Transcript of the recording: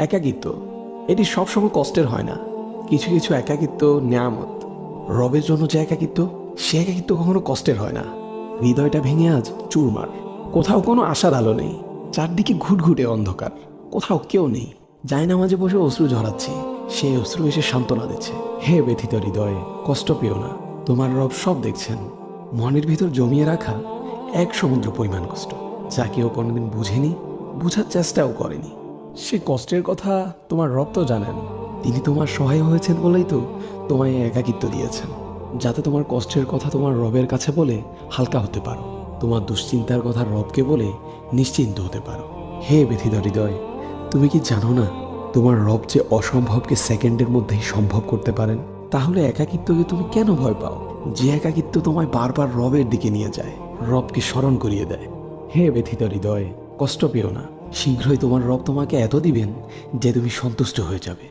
একাকিত্ব এটি সবসময় কষ্টের হয় না। কিছু কিছু একাকিত্ব নেয়ামত। রবের জন্য যে একাকিত্ব, সে একাকিত্ব কখনো কষ্টের হয় না। হৃদয়টা ভেঙে আজ চুরমার। কোথাও কোনো আশার আলো নেই, চারদিকে ঘুটঘুটে অন্ধকার। কোথাও কেউ নেই। জায়নামাজে বসে অশ্রু ঝরাচ্ছি, সেই অশ্রু এসে সান্ত্বনা দিচ্ছে। হে ব্যথিত হৃদয়ে, কষ্ট পেও না, তোমার রব সব দেখছেন। মনের ভিতর জমিয়ে রাখা এক সমুদ্র পরিমাণ কষ্ট, যা কেউ কোনোদিন বুঝেনি, বুঝার চেষ্টাও করেনি। সে কষ্টের কথা তোমার রব তো জানেন। তিনি তোমার সহায় হয়েছেন বলেই তো তোমায় এই একাকিত্ব দিয়েছেন, যাতে তোমার কষ্টের কথা তোমার রবের কাছে বলে হালকা হতে পারো, তোমার দুশ্চিন্তার কথা রবকে বলে নিশ্চিন্ত হতে পারো। হে ব্যথিত হৃদয়, তুমি কি জানো না তোমার রব যে অসম্ভবকে সেকেন্ডের মধ্যেই সম্ভব করতে পারেন? তাহলে একাকিত্বকে তুমি কেন ভয় পাও? যে একাকিত্ব তোমায় বারবার রবের দিকে নিয়ে যায়, রবকে স্মরণ করিয়ে দেয়। হে ব্যথিত হৃদয়, কষ্ট পেও না। শীঘ্রই তোমার রব তোমাকে এত দিবেন যে তুমি সন্তুষ্ট হয়ে যাবে।